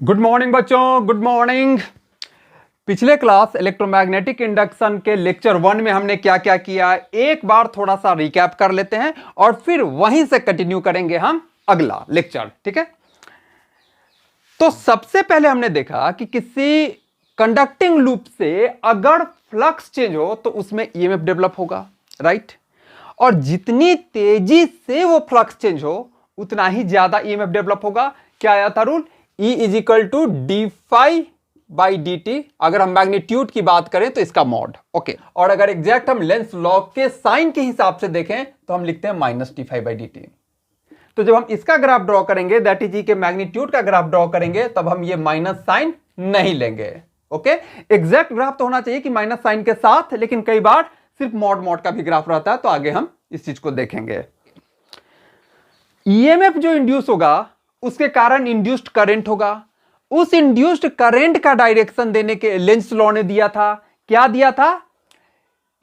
Good morning बच्चों, good morning. पिछले class electromagnetic induction के लेक्चर 1 में हमने क्या क्या किया, एक बार थोड़ा सा रिकैप कर लेते हैं और फिर वहीं से कंटिन्यू करेंगे हम अगला लेक्चर। ठीक है, तो सबसे पहले हमने देखा कि किसी कंडक्टिंग लूप से अगर फ्लक्स चेंज हो तो उसमें ईएमएफ डेवलप होगा, राइट। और जितनी तेजी से वो फ्लक्स चेंज हो उतना ही ज्यादा ईएमएफ डेवलप होगा। क्या आया था rule? E is equal to d phi by D t. अगर हम मैग्नीट्यूड की बात करें तो इसका मॉड, ओके। और अगर एग्जैक्ट हम लेंस लॉ के साइन के हिसाब से देखें तो हम लिखते हैं minus D phi by D t. तो जब हम इसका ग्राफ ड्रॉ करेंगे, दैट इज ई के मैग्नीट्यूड का ग्राफ ड्रॉ करेंगे, तब हम ये माइनस साइन नहीं लेंगे, ओके। एग्जैक्ट ग्राफ तो होना चाहिए कि माइनस साइन के साथ, लेकिन कई बार सिर्फ मॉड मॉड का भी ग्राफ रहता है, तो आगे हम इस चीज को देखेंगे। ईएमएफ जो इंड्यूस होगा उसके कारण इंड्यूस्ड करंट होगा। उस इंड्यूस्ड करंट का डायरेक्शन देने के लेंस लॉ ने दिया था। क्या दिया था?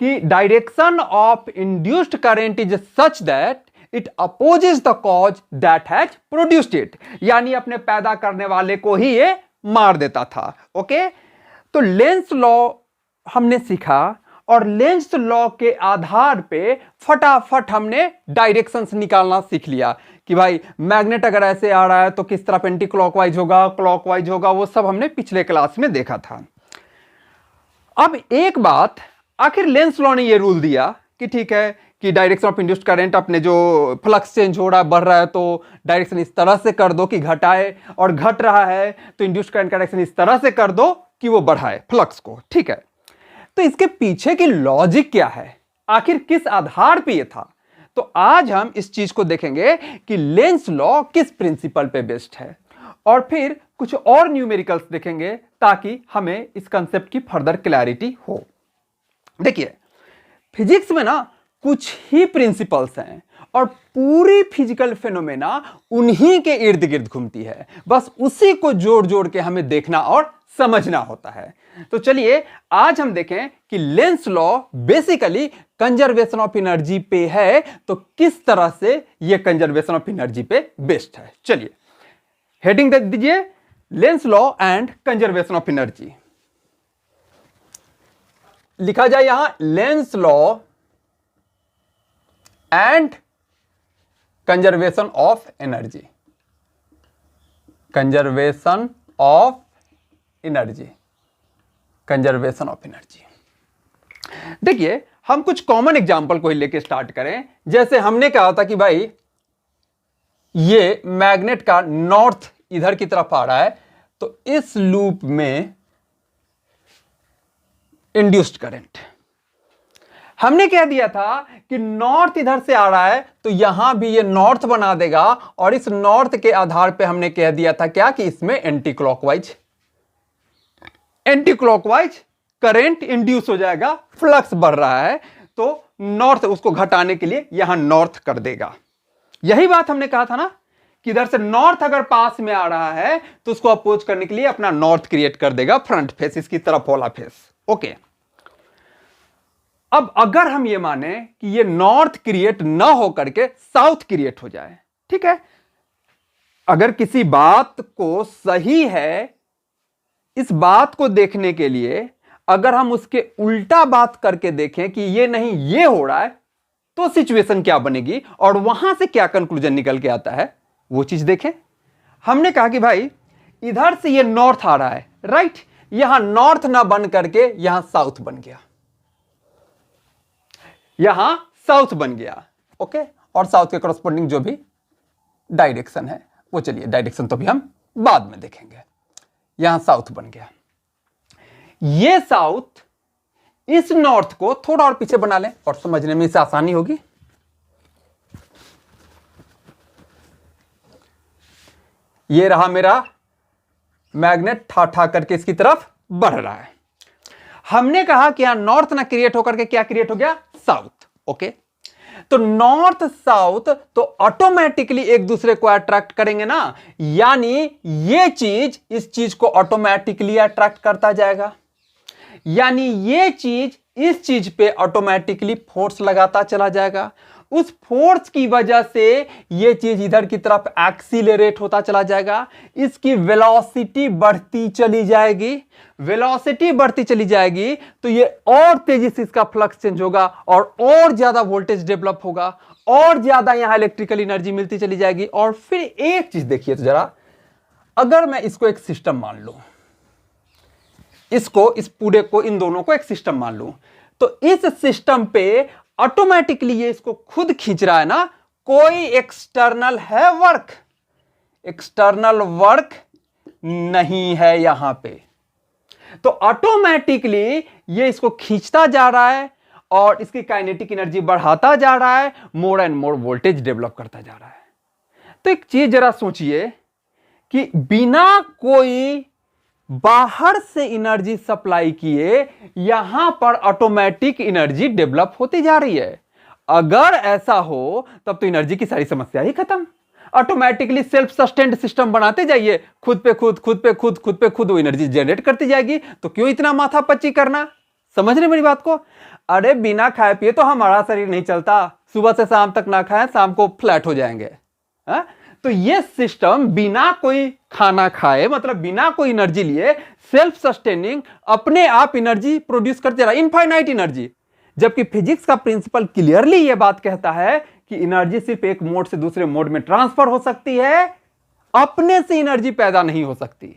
कि direction of induced current is such that it opposes the cause that has produced it, यानी अपने पैदा करने वाले को ही ये मार देता था, ओके। तो लेंस लॉ हमने सीखा और लेंस लॉ के आधार पे फटाफट हमने डायरेक्शंस निकालना सीख लिया कि भाई मैग्नेट अगर ऐसे आ रहा है तो किस तरफ एंटी क्लॉकवाइज होगा, क्लॉकवाइज होगा, वो सब हमने पिछले क्लास में देखा था। अब एक बात, आखिर लेंस लॉ ने ये रूल दिया कि ठीक है कि डायरेक्शन ऑफ इंड्यूस्ड करंट, अपने जो फ्लक्स चेंज हो रहा है, बढ़ रहा है, तो डायरेक्शन इस तरह से कर दो कि घटाए, और घट रहा है तो इंड्यूस्ड करंट का डायरेक्शन इस तरह से कर दो कि वो बढ़ाए फ्लक्स को, ठीक है। तो इसके पीछे की लॉजिक क्या है, आखिर किस आधार पे ये था? तो आज हम इस चीज को देखेंगे कि लेंस लॉ किस प्रिंसिपल पे बेस्ड है, और फिर कुछ और न्यूमेरिकल्स देखेंगे ताकि हमें इस कंसेप्ट की फर्दर क्लैरिटी हो। देखिए, फिजिक्स में ना कुछ ही प्रिंसिपल्स हैं और पूरी फिजिकल फेनोमेना उन्हीं के इर्द गिर्द घूमती है, बस उसी को जोड़ जोड़ के हमें देखना और समझना होता है। तो चलिए आज हम देखें कि Lenz law basically conservation of energy पे है, तो किस तरह से ये कंजर्वेशन ऑफ एनर्जी पे बेस्ड है। चलिए हेडिंग दे दीजिए, Lenz law and conservation of energy. लिखा जाए यहां Lenz law and conservation of energy, conservation of energy, conservation of energy. देखिए, हम कुछ कॉमन एग्जांपल को ही लेके स्टार्ट करें। जैसे हमने कहा था कि भाई ये मैग्नेट का नॉर्थ इधर की तरफ आ रहा है, तो इस लूप में इंड्यूस्ड करंट, हमने कह दिया था कि नॉर्थ इधर से आ रहा है तो यहां भी ये नॉर्थ बना देगा, और इस नॉर्थ के आधार पे हमने कह दिया था क्या कि इसमें एंटी क्लॉकवाइज करंट इंड्यूस हो जाएगा। फ्लक्स बढ़ रहा है तो नॉर्थ, उसको घटाने के लिए यहां नॉर्थ कर देगा। यही बात हमने कहा था ना कि इधर से नॉर्थ अगर पास में आ रहा है तो उसको अपोज करने के लिए अपना नॉर्थ क्रिएट कर देगा, फ्रंट फेस, इसकी तरफ वाला फेस, ओके। अब अगर हम ये माने कि ये नॉर्थ क्रिएट ना हो करके साउथ क्रिएट हो जाए, ठीक है, अगर किसी बात को सही है, इस बात को देखने के लिए अगर हम उसके उल्टा बात करके देखें कि ये नहीं ये हो रहा है, तो सिचुएशन क्या बनेगी और वहां से क्या कंक्लूजन निकल के आता है, वो चीज देखें। हमने कहा कि भाई इधर से ये नॉर्थ आ रहा है, राइट, यहां नॉर्थ ना बन करके यहां साउथ बन गया, यहां साउथ बन गया, ओके। और साउथ के करस्पॉन्डिंग जो भी डायरेक्शन है, वो चलिए डायरेक्शन तो भी हम बाद में देखेंगे। यहां साउथ बन गया, ये साउथ इस नॉर्थ को थोड़ा और पीछे बना लें और समझने में इसे आसानी होगी। ये रहा मेरा मैग्नेट, ठा ठा करके इसकी तरफ बढ़ रहा है। हमने कहा कि यहां नॉर्थ ना क्रिएट होकर के क्या क्रिएट हो गया, साउथ, ओके। तो नॉर्थ साउथ तो ऑटोमेटिकली एक दूसरे को अट्रैक्ट करेंगे ना, यानी ये चीज इस चीज को ऑटोमेटिकली अट्रैक्ट करता जाएगा, यानी ये चीज इस चीज पे ऑटोमेटिकली फोर्स लगाता चला जाएगा, उस फोर्स की वजह से ये चीज इधर की तरफ एक्सीलरेट होता चला जाएगा, इसकी वेलोसिटी बढ़ती चली जाएगी। वेलोसिटी बढ़ती चली जाएगी तो ये और तेजी से इसका फ्लक्स चेंज होगा और ज्यादा वोल्टेज डेवलप होगा और ज्यादा यहां इलेक्ट्रिकल एनर्जी मिलती चली जाएगी। और फिर एक चीज देखिए तो जरा, अगर मैं इसको एक सिस्टम मान लूं, इसको, इस पूरे को, इन दोनों को एक सिस्टम मान लूं, तो इस सिस्टम पे ऑटोमेटिकली ये इसको खुद खींच रहा है ना, कोई एक्सटर्नल है वर्क, एक्सटर्नल वर्क नहीं है यहां पे, तो ऑटोमेटिकली ये इसको खींचता जा रहा है और इसकी काइनेटिक एनर्जी बढ़ाता जा रहा है, more and more voltage develop करता जा रहा है। तो एक चीज जरा सोचिए कि बिना कोई बाहर से एनर्जी सप्लाई किए यहां पर ऑटोमेटिक एनर्जी डेवलप होती जा रही है। अगर ऐसा हो तब तो एनर्जी की सारी समस्या ही खत्म। ऑटोमेटिकली सेल्फ सस्टेन्ड सिस्टम बनाते जाइए, खुद पे खुद वो एनर्जी जनरेट करती जाएगी, तो क्यों इतना माथा पच्ची करना। समझ रहे मेरी बात को? अरे बिना खाए पिए तो हमारा शरीर नहीं चलता, सुबह से शाम तक ना खाएं, शाम को फ्लैट हो जाएंगे। तो ये सिस्टम बिना कोई खाना खाए, मतलब बिना कोई एनर्जी लिए, सेल्फ सस्टेनिंग, अपने आप एनर्जी प्रोड्यूस करते रहा, इनफाइनाइट एनर्जी। जबकि फिजिक्स का प्रिंसिपल क्लियरली ये बात कहता है कि एनर्जी सिर्फ एक मोड से दूसरे मोड में ट्रांसफर हो सकती है, अपने से एनर्जी पैदा नहीं हो सकती।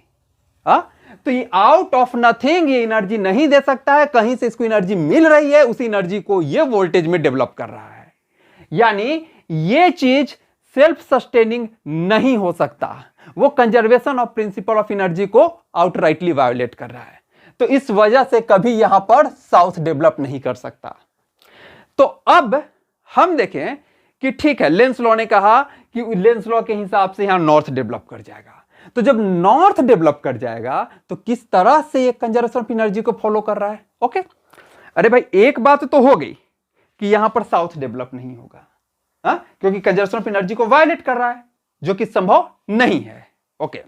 तो ये आउट ऑफ नथिंग ये एनर्जी नहीं दे सकता है, कहीं से इसको एनर्जी मिल रही है, उसी एनर्जी को ये वोल्टेज में डेवलप कर रहा है। यानी ये चीज सेल्फ सस्टेनिंग नहीं हो सकता, वो conservation of principle of energy को आउटराइटली वायोलेट कर रहा है। तो इस वजह से कभी यहां पर साउथ डेवलप नहीं कर सकता। तो अब हम देखें कि ठीक है, लेंस लॉ ने कहा कि लेंस लॉ के हिसाब से यहां नॉर्थ डेवलप कर जाएगा। तो जब नॉर्थ डेवलप कर जाएगा तो किस तरह से ये कंजर्वेशन ऑफ एनर्जी को फॉलो कर रहा है। ओके, अरे भाई एक बात तो हो गई कि यहां पर साउथ डेवलप नहीं होगा, क्योंकि कंजर्वेशन ऑफ एनर्जी को वायलेट कर रहा है, जो कि संभव नहीं है। ओके,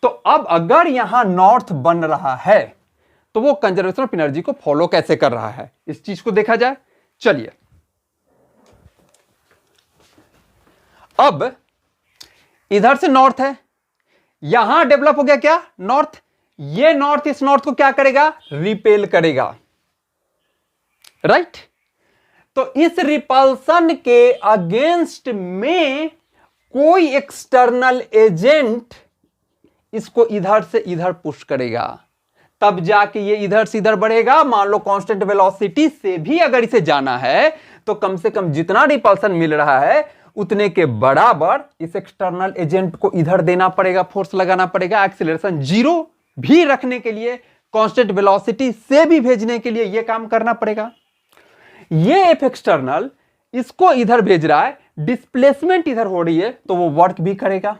तो अब अगर यहां नॉर्थ बन रहा है तो वो कंजर्वेशन ऑफ एनर्जी को फॉलो कैसे कर रहा है, इस चीज को देखा जाए। चलिए, अब इधर से नॉर्थ है, यहां डेवलप हो गया क्या, नॉर्थ। ये नॉर्थ इस नॉर्थ को क्या करेगा, रिपेल करेगा, राइट। तो इस रिपल्सन के अगेंस्ट में कोई एक्सटर्नल एजेंट इसको इधर से इधर पुश करेगा, तब जाके ये इधर से इधर बढ़ेगा। मान लो कांस्टेंट वेलोसिटी से भी अगर इसे जाना है तो कम से कम जितना रिपल्सन मिल रहा है उतने के बराबर इस एक्सटर्नल एजेंट को इधर देना पड़ेगा, फोर्स लगाना पड़ेगा। एक्सीलरेशन जीरो भी रखने के लिए, कांस्टेंट वेलोसिटी से भी भेजने के लिए यह काम करना पड़ेगा। ये एफ एक्सटर्नल इसको इधर भेज रहा है, डिस्प्लेसमेंट इधर हो रही है तो वो वर्क भी करेगा।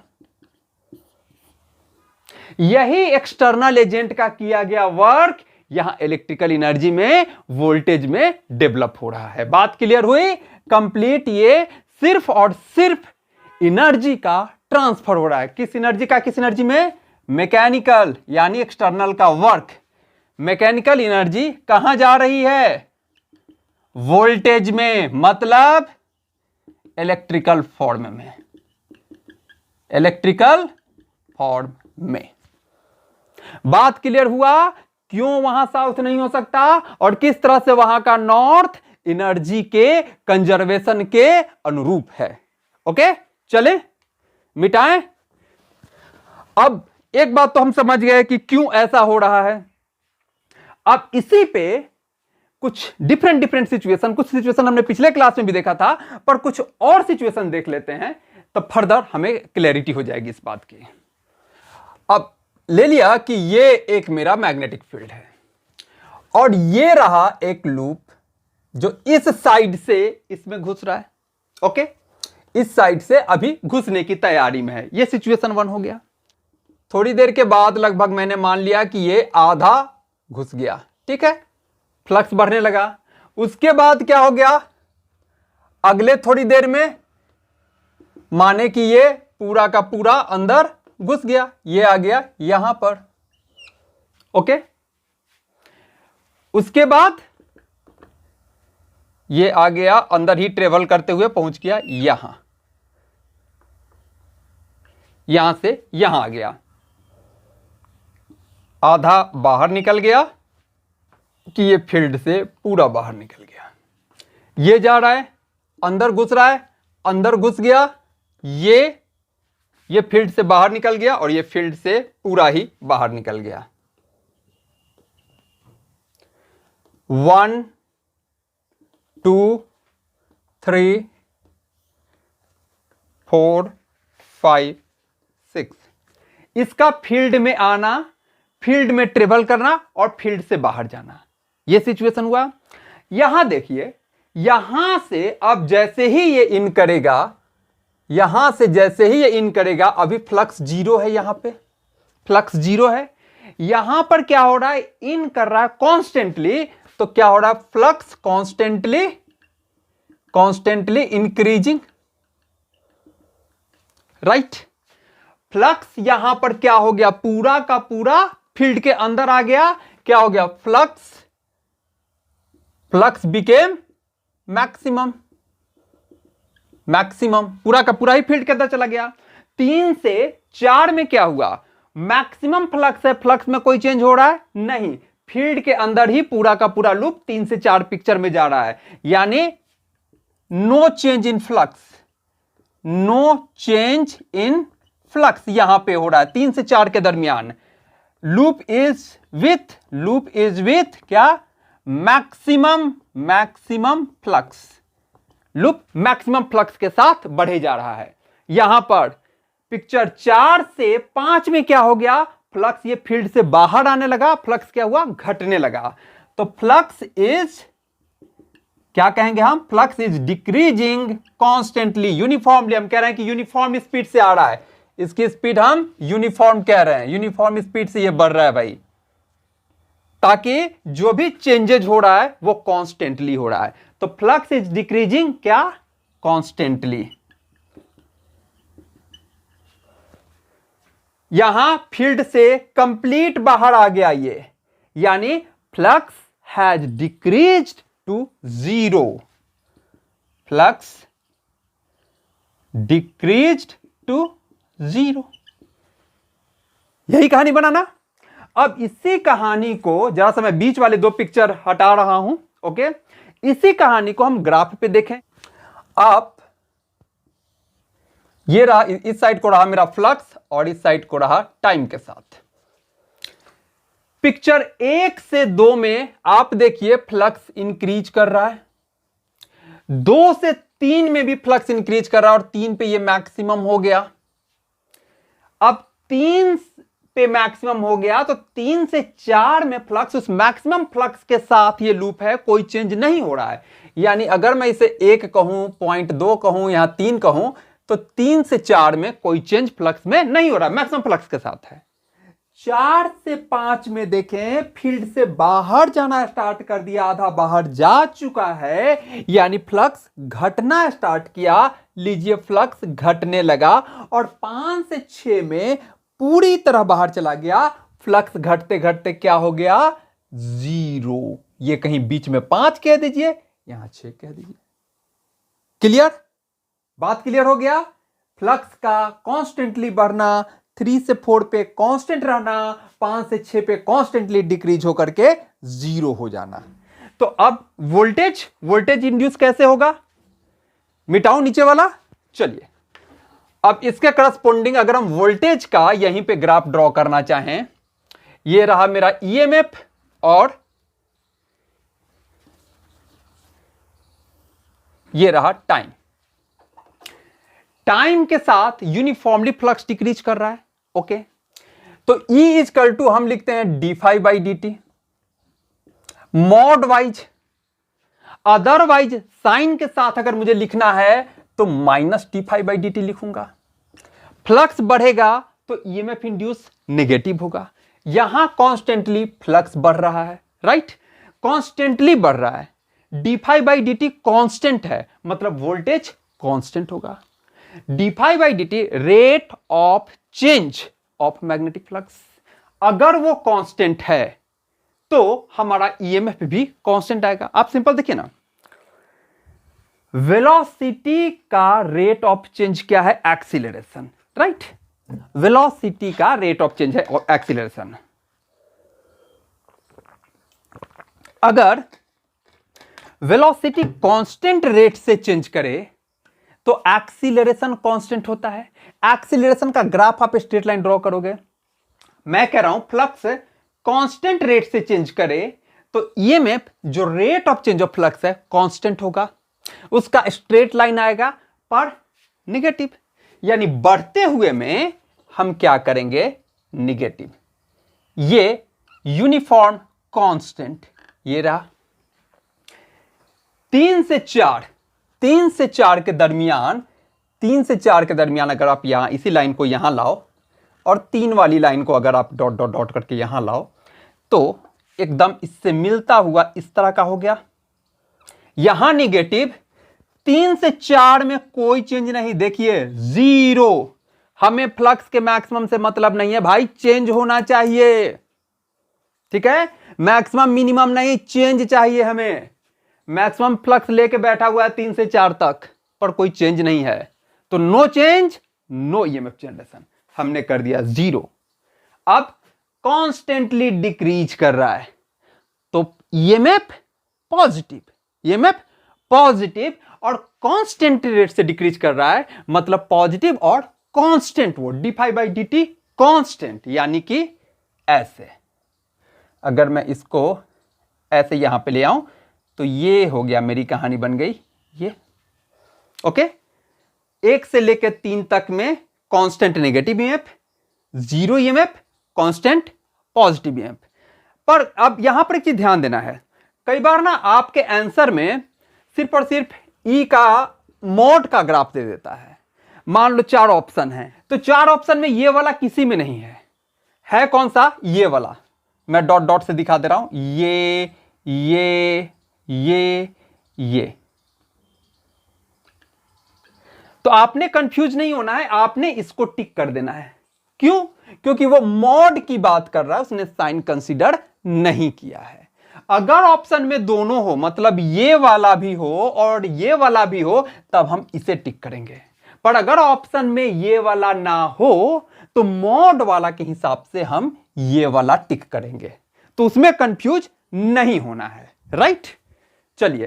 यही एक्सटर्नल एजेंट का किया गया वर्क यहां इलेक्ट्रिकल एनर्जी में, वोल्टेज में डेवलप हो रहा है। बात क्लियर हुई? कंप्लीट। ये सिर्फ और सिर्फ एनर्जी का ट्रांसफर हो रहा है। किस एनर्जी का किस एनर्जी में? मैकेनिकल, यानी एक्सटर्नल का वर्क। मैकेनिकल एनर्जी कहां जा रही है? वोल्टेज में, मतलब इलेक्ट्रिकल फॉर्म में, इलेक्ट्रिकल फॉर्म में। बात क्लियर हुआ? क्यों वहां साउथ नहीं हो सकता और किस तरह से वहां का नॉर्थ एनर्जी के कंजर्वेशन के अनुरूप है। ओके, चले मिटाएं। अब एक बात तो हम समझ गए कि क्यों ऐसा हो रहा है। अब इसी पे कुछ डिफरेंट सिचुएशन, कुछ सिचुएशन हमने पिछले क्लास में भी देखा था, पर कुछ और सिचुएशन देख लेते हैं, तब फर्दर हमें क्लैरिटी हो जाएगी इस बात की। अब ले लिया कि ये एक मेरा मैग्नेटिक फील्ड है और ये रहा एक लूप जो इस साइड से इसमें घुस रहा है। ओके, इस साइड से अभी घुसने की तैयारी में है। ये सिचुएशन 1 हो गया। थोड़ी देर के बाद लगभग मैंने मान लिया कि ये आधा घुस गया, ठीक है, फ्लक्स बढ़ने लगा। उसके बाद क्या हो गया? अगले थोड़ी देर में माने कि ये पूरा का पूरा अंदर घुस गया, ये आ गया यहां पर। ओके, उसके बाद ये आ गया, अंदर ही ट्रेवल करते हुए पहुंच गया यहां, यहां से यहां आ गया, आधा बाहर निकल गया कि ये फील्ड से पूरा बाहर निकल गया। ये जा रहा है, अंदर घुस रहा है, अंदर घुस गया, ये फील्ड से बाहर निकल गया और ये फील्ड से पूरा ही बाहर निकल गया। 1 2 3 4 5 6, इसका फील्ड में आना, फील्ड में ट्रेवल करना और फील्ड से बाहर जाना, यह सिचुएशन हुआ। यहां देखिए, यहां से अब जैसे ही ये इन करेगा, यहां से जैसे ही ये इन करेगा, अभी फ्लक्स जीरो है, यहां पे फ्लक्स जीरो है। यहां पर क्या हो रहा है, इन कर रहा है कॉन्स्टेंटली, तो क्या हो रहा है, flux constantly increasing, right. Flux यहां पर क्या हो गया, पूरा का पूरा फील्ड के अंदर आ गया, क्या हो गया, फ्लक्स बिकेम मैक्सिमम, पूरा का पूरा ही फील्ड के अंदर चला गया। 3 से 4 में क्या हुआ, मैक्सिमम फ्लक्स है, फ्लक्स में कोई चेंज हो रहा है नहीं, फील्ड के अंदर ही पूरा का पूरा लूप 3 से 4 पिक्चर में जा रहा है, यानी no change in flux, no change in flux यहां पे हो रहा है 3 से 4 के दरमियान। लूप इज विथ क्या, maximum flux, loop maximum flux के साथ बढ़े जा रहा है। यहां पर पिक्चर 4 से 5 में क्या हो गया, फ्लक्स ये फील्ड से बाहर आने लगा, फ्लक्स क्या हुआ, घटने लगा। तो फ्लक्स इज, क्या कहेंगे हम, flux is decreasing constantly, uniformly. हम कह रहे हैं कि यूनिफॉर्म स्पीड से आ रहा है, इसकी स्पीड हम यूनिफॉर्म कह रहे हैं, यूनिफॉर्म स्पीड से ये बढ़ रहा है भाई, ताकि जो भी चेंजेज हो रहा है वो कॉन्स्टेंटली हो रहा है। तो फ्लक्स इज डिक्रीजिंग क्या, कॉन्स्टेंटली। यहां फील्ड से कंप्लीट बाहर आ गया ये, यानी flux has decreased to zero, flux decreased to zero, यही कहानी बनाना। अब इसी कहानी को, जरा सा मैं बीच वाले 2 पिक्चर हटा रहा हूं, ओके, इसी कहानी को हम ग्राफ पे देखें। आप ये रहा, इस साइड को रहा मेरा फ्लक्स और इस साइड को रहा टाइम के साथ। पिक्चर 1 से 2 में आप देखिए फ्लक्स इंक्रीज कर रहा है, 2 से 3 में भी फ्लक्स इंक्रीज कर रहा है और 3 पे ये मैक्सिमम हो गया। अब 3 पे मैक्सिमम हो गया तो 3 से 4 में फ्लक्स उस मैक्सिमम फ्लक्स के साथ ये लूप है, कोई चेंज नहीं हो रहा है। यानी अगर मैं इसे 1 कहूं, 0.2 कहूं, यहां 3 कहूं, तो 3 से 4 में कोई चेंज फ्लक्स में नहीं हो रहा, मैक्सिमम फ्लक्स के साथ है। 4 से 5 में देखें, फील्ड से बाहर जाना स्टार्ट कर दिया, आधा बाहर जा चुका है, यानी फ्लक्स घटना स्टार्ट किया, लीजिए फ्लक्स घटने लगा। और 5 से 6 में पूरी तरह बाहर चला गया, फ्लक्स घटते घटते क्या हो गया, जीरो। ये कहीं बीच में 5 कह दीजिए, यहां 6 कह दीजिए। क्लियर, बात क्लियर हो गया। फ्लक्स का कांस्टेंटली बढ़ना, 3 से 4 पे कांस्टेंट रहना, 5 से 6 पे कांस्टेंटली डिक्रीज होकर के जीरो हो जाना। तो अब वोल्टेज इंड्यूस कैसे होगा, मिटाओ नीचे वाला। चलिए अब इसके करस्पोंडिंग अगर हम वोल्टेज का यहीं पे ग्राफ ड्रॉ करना चाहें, ये रहा मेरा ईएमएफ और ये रहा टाइम। टाइम के साथ यूनिफॉर्मली फ्लक्स डिक्रीज कर रहा है, ओके। तो E इजकल टू हम लिखते हैं d∅dt, mod wise. Otherwise sign के साथ अगर मुझे लिखना है तो -d∅dt लिखूंगा। फ्लक्स बढ़ेगा तो ईएमएफ इंड्यूस नेगेटिव होगा। यहां कॉन्स्टेंटली फ्लक्स बढ़ रहा है, राइट, कॉन्स्टेंटली बढ़ रहा है, d∅dt कांस्टेंट है, मतलब वोल्टेज कांस्टेंट होगा। d∅dt rate of change of magnetic flux, अगर वो कांस्टेंट है तो हमारा ईएमएफ भी कांस्टेंट आएगा। आप सिंपल देखिए ना, वेलोसिटी का रेट ऑफ चेंज क्या है? Acceleration, right? वेलोसिटी का रेट ऑफ चेंज है एक्सीलरेशन। अगर वेलोसिटी कांस्टेंट रेट से चेंज करे तो एक्सीलरेशन कांस्टेंट होता है। एक्सीलरेशन का ग्राफ आप स्ट्रेट लाइन ड्रॉ करोगे, मैं कह रहा हूं फ्लक्स कांस्टेंट रेट से चेंज करे तो ईएमएफ जो rate of change of flux है कांस्टेंट होगा, उसका स्ट्रेट लाइन आएगा पर निगेटिव, यानी बढ़ते हुए में हम क्या करेंगे? निगेटिव। ये यूनिफॉर्म कांस्टेंट, ये रहा 3 से 4 के दरमियान, 3 से 4 के दरमियान अगर आप यहां इसी लाइन को यहां लाओ और 3 वाली लाइन को अगर आप डॉट डॉट डॉट करके यहां लाओ तो एकदम इससे मिलता हुआ इस तरह का हो गया। यहां निगेटिव, 3 से 4 में कोई चेंज नहीं, देखिए 0। हमें फ्लक्स के मैक्सिमम से मतलब नहीं है भाई, चेंज होना चाहिए, ठीक है? मैक्सिमम मिनिमम नहीं, चेंज चाहिए हमें। मैक्सिमम फ्लक्स लेके बैठा हुआ है 3 से 4 तक, पर कोई चेंज नहीं है, तो no change, no EMF generation. हमने कर दिया 0। अब कॉन्स्टेंटली डिक्रीज कर रहा है तो ईएमएफ पॉजिटिव, ईएमएफ पॉजिटिव और कांस्टेंट रेट से डिक्रीज कर रहा है, मतलब पॉजिटिव और कांस्टेंट, वो d∅dt कांस्टेंट, यानी कि ऐसे। अगर मैं इसको ऐसे यहां पे ले आऊं तो ये हो गया, मेरी कहानी बन गई ये, ओके? 1 से लेकर 3 तक में constant negative EMF, 0 EMF, constant positive EMF. पर अब यहां पर एक चीज ध्यान देना है, कई बार ना आपके आंसर में सिर्फ और सिर्फ ई का मॉड का ग्राफ दे देता है। मान लो 4 ऑप्शन है, तो 4 ऑप्शन में ये वाला किसी में नहीं है कौन सा? ये वाला। मैं डॉट डॉट से दिखा दे रहा हूं, ये। तो आपने कंफ्यूज नहीं होना है, आपने इसको टिक कर देना है। क्यों? क्योंकि वो मॉड की बात कर रहा है, उसने साइन कंसीडर नहीं किया है। अगर ऑप्शन में दोनों हो, मतलब ये वाला भी हो और ये वाला भी हो, तब हम इसे टिक करेंगे। पर अगर ऑप्शन में ये वाला ना हो तो मॉड वाला के हिसाब से हम ये वाला टिक करेंगे, तो उसमें कंफ्यूज नहीं होना है, राइट? चलिए,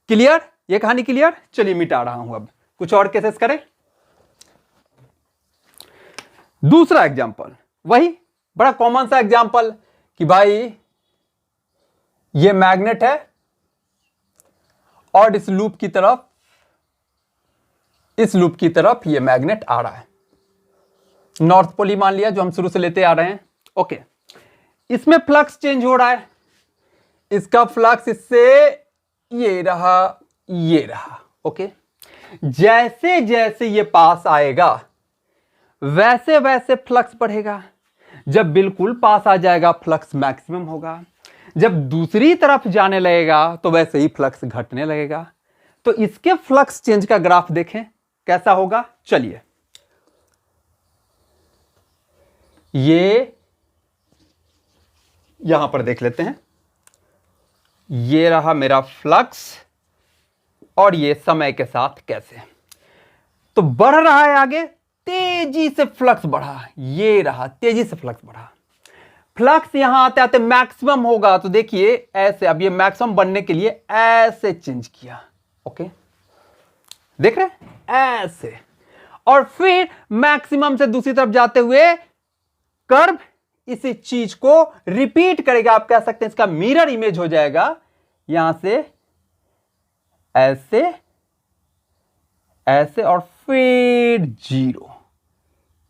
क्लियर? ये कहानी क्लियर? चलिए मिटा रहा हूं, अब कुछ और केसेस करें। दूसरा एग्जांपल, वही बड़ा कॉमन सा एग्जांपल कि भाई ये मैग्नेट है और इस लूप की तरफ ये मैग्नेट आ रहा है। नॉर्थ पोल मान लिया, जो हम शुरू से लेते आ रहे हैं, ओके? इसमें फ्लक्स चेंज हो रहा है, इसका फ्लक्स इससे ये रहा, ओके? जैसे जैसे ये पास आएगा वैसे वैसे फ्लक्स बढ़ेगा। जब बिल्कुल पास आ जाएगा फ्लक्स मैक्सिमम होगा, जब दूसरी तरफ जाने लगेगा तो वैसे ही फ्लक्स घटने लगेगा। तो इसके फ्लक्स चेंज का ग्राफ देखें कैसा होगा। चलिए, ये यहां पर देख लेते हैं, ये रहा मेरा फ्लक्स और ये समय के साथ कैसे तो बढ़ रहा है आगे, तेजी से फ्लक्स बढ़ा, ये रहा तेजी से फ्लक्स बढ़ा। फ्लक्स यहां आते आते मैक्सिमम होगा, तो देखिए ऐसे, अब ये मैक्सिमम बनने के लिए ऐसे चेंज किया, ओके? देख रहे हैं ऐसे, और फिर मैक्सिमम से दूसरी तरफ जाते हुए कर्व इसी चीज को रिपीट करेगा। आप कह सकते हैं इसका मिरर इमेज हो जाएगा, यहां से ऐसे ऐसे और फिर 0,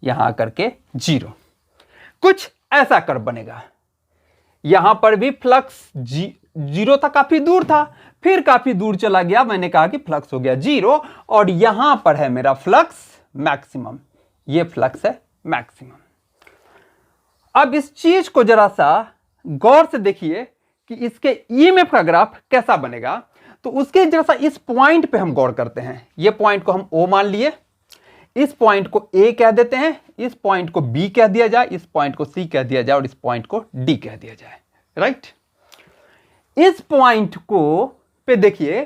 यहां करके 0, कुछ ऐसा कर्व बनेगा। यहां पर भी फ्लक्स 0 था, काफी दूर था, फिर काफी दूर चला गया, मैंने कहा कि फ्लक्स हो गया 0, और यहां पर है मेरा फ्लक्स मैक्सिमम, ये फ्लक्स है मैक्सिमम। अब इस चीज को जरा सा गौर से देखिए कि इसके ईएमएफ का ग्राफ कैसा बनेगा। तो उसके जरा सा इस पॉइंट पे हम गौर करते हैं। ये पॉइंट को हम O मान लिए, इस पॉइंट को A कह देते हैं, इस पॉइंट को B कह दिया जाए, इस पॉइंट को C कह दिया जाए और इस पॉइंट को D कह दिया जाए, राइट? इस पॉइंट को पे देखिए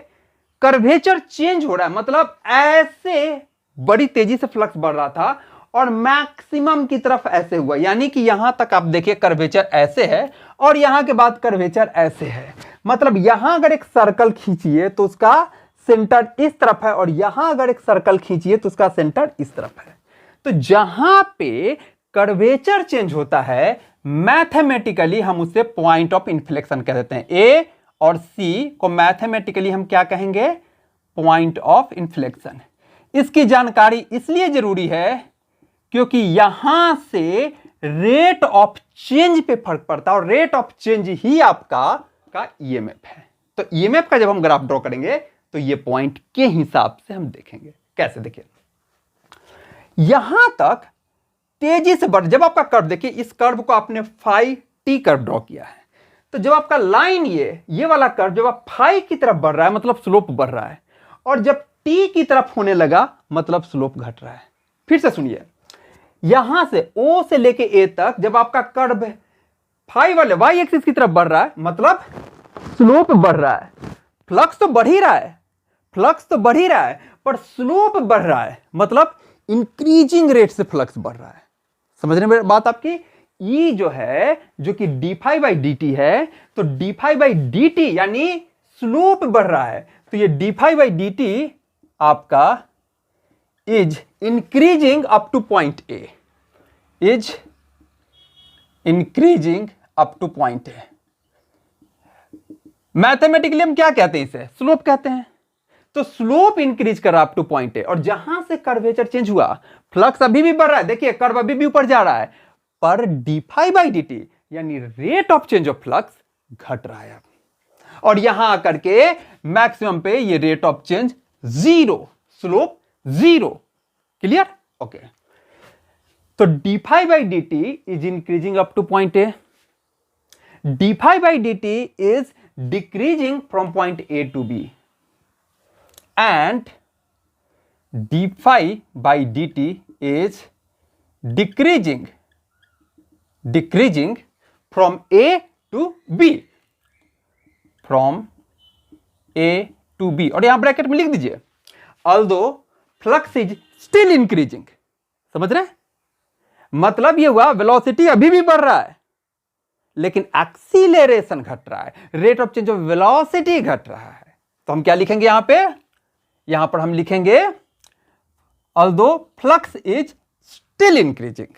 कर्वेचर चेंज हो रहा है, मतलब ऐसे बड़ी तेजी से फ्लक्स बढ़ रहा था और मैक्सिमम की तरफ ऐसे हुआ, यानी कि यहां तक आप देखिए कर्वेचर ऐसे है और यहां के बाद कर्वेचर ऐसे है। मतलब यहां अगर एक सर्कल खींचिए तो उसका सेंटर इस तरफ है और यहां अगर एक सर्कल खींचिए तो उसका सेंटर इस तरफ है। तो जहां पे कर्वेचर चेंज होता है मैथमेटिकली हम उसे पॉइंट ऑफ इन्फ्लेक्शन कह देते हैं। ए और सी को मैथमेटिकली हम क्या कहेंगे? Point of inflection. इसकी जानकारी इसलिए जरूरी है क्योंकि यहां से रेट ऑफ चेंज पे फर्क पड़ता है और रेट ऑफ चेंज ही आपका ईएमएफ है। तो ईएमएफ का जब हम ग्राफ ड्रॉ करेंगे तो ये पॉइंट के हिसाब से हम देखेंगे। कैसे? देखिए यहां तक तेजी से बढ़, जब आपका कर्व देखिए, इस कर्व को आपने फाई टी कर्व ड्रॉ किया है, तो जब आपका लाइन ये वाला कर्व जब आप फाई की तरफ बढ़ रहा है मतलब स्लोप बढ़ रहा है, और जब टी की तरफ होने लगा मतलब स्लोप घट रहा है। फिर से सुनिए, यहां से ओ से लेके ए तक जब आपका कर्व फाई वाले वाई एक्सिस की तरफ बढ़ रहा है मतलब स्लोप बढ़ रहा है। फ्लक्स तो बढ़ ही रहा है, फ्लक्स तो बढ़ ही रहा है, पर स्लोप बढ़ रहा है, मतलब इंक्रीजिंग रेट से फ्लक्स बढ़ रहा है। समझ रहे हैं बात आपकी? ई जो है, जो कि d phi by D t है, तो d phi by D t यानी स्लोप बढ़ रहा है, तो ये d phi by D t आपका is increasing up to point A, is increasing up to point A. Mathematically हम क्या कहते हैं? इसे स्लोप कहते हैं। तो स्लोप इंक्रीज कर रहा अप टू पॉइंट ए, और जहां से कर्वेचर चेंज हुआ फ्लक्स अभी भी बढ़ रहा है, देखिए कर्व अभी भी ऊपर जा रहा है, पर d phi by D t यानी rate of change of flux घट रहा है। और यहां आकर के मैक्सिमम पे ये rate of change zero, slope zero. Clear? Okay. तो d phi by D t is increasing up to point A, d phi by D t is decreasing from point A to B, and d phi by dt is decreasing from A to B, from A to B। और यहां bracket में लिख दीजिए although flux is still increasing। समझ रहे? मतलब ये हुआ वेलोसिटी अभी भी बढ़ रहा है लेकिन एक्सीलरेशन घट रहा है, rate of change of velocity घट रहा है। तो हम क्या लिखेंगे यहां पे? यहां पर हम लिखेंगे although flux is still increasing,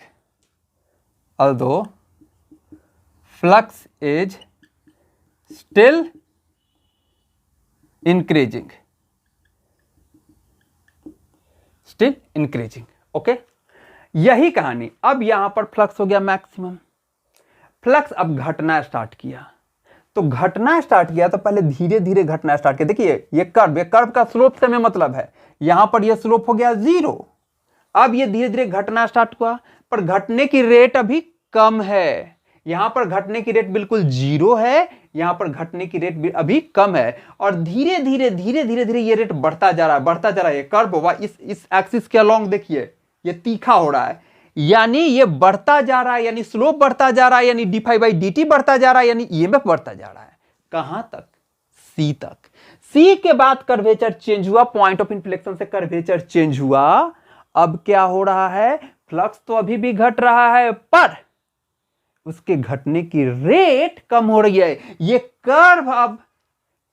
although flux is still increasing, still increasing। Okay, यही कहानी। अब यहां पर फ्लक्स हो गया मैक्सिमम, फ्लक्स अब घटना स्टार्ट किया, तो घटना स्टार्ट किया तो पहले धीरे धीरे घटना स्टार्ट किया। देखिए ये कर्व का स्लोप से हमें मतलब है, यहां पर ये स्लोप हो गया जीरो। अब ये धीरे धीरे घटना स्टार्ट हुआ, पर घटने की रेट अभी कम है। यहां पर घटने की रेट बिल्कुल जीरो है, यहां पर घटने की रेट भी अभी कम है, और धीरे धीरे ये रेट बढ़ता जा रहा है, बढ़ता जा रहा है। ये कर्व हुआ इस एक्सिस के अलोंग देखिए ये तीखा हो रहा है, यानी ये बढ़ता जा रहा है, यानी स्लोप बढ़ता जा रहा है, यानी d phi by D t बढ़ता जा रहा है, यानी ईएमएफ बढ़ता जा रहा है। कहां तक? सी तक। सी के बाद कर्वेचर चेंज हुआ, पॉइंट ऑफ इन्फ्लेक्शन से कर्वेचर चेंज हुआ। अब क्या हो रहा है? फ्लक्स तो अभी भी घट रहा है पर उसके घटने की रेट कम हो रही है। ये कर्व अब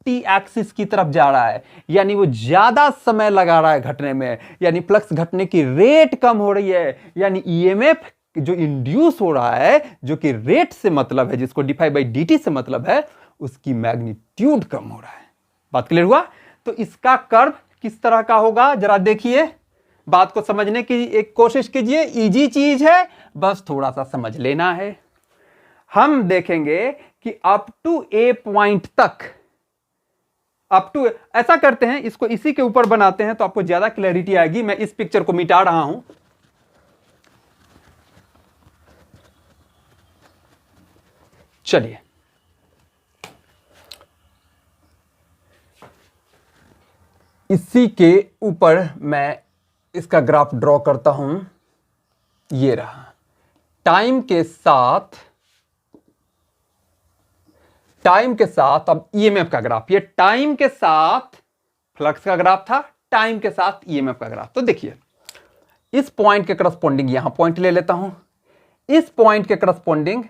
टी एक्सिस की तरफ जा रहा है, यानी वो ज्यादा समय लगा रहा है घटने में, यानी फ्लक्स घटने की रेट कम हो रही है, यानी ईएमएफ जो इंड्यूस हो रहा है, जो कि रेट से मतलब है, जिसको d phi by D t से मतलब है, उसकी मैग्नीट्यूड कम हो रहा है। बात क्लियर हुआ? तो इसका कर्व किस तरह का होगा जरा देखिए, बात को समझने की एक कोशिश कीजिए। इजी चीज है, बस थोड़ा सा समझ लेना है। हम देखेंगे कि अप टू ए पॉइंट तक, अप टू, ऐसा करते हैं, इसको इसी के ऊपर बनाते हैं तो आपको ज्यादा क्लैरिटी आएगी। मैं इस पिक्चर को मिटा रहा हूं, चलिए इसी के ऊपर मैं इसका ग्राफ ड्रॉ करता हूं। ये रहा, टाइम के साथ अब ईएमएफ का ग्राफ, ये टाइम के साथ फ्लक्स का ग्राफ था, टाइम के साथ ईएमएफ का ग्राफ। तो देखिए इस पॉइंट के करस्पॉन्डिंग यहां पॉइंट ले लेता हूं, इस पॉइंट के करस्पॉन्डिंग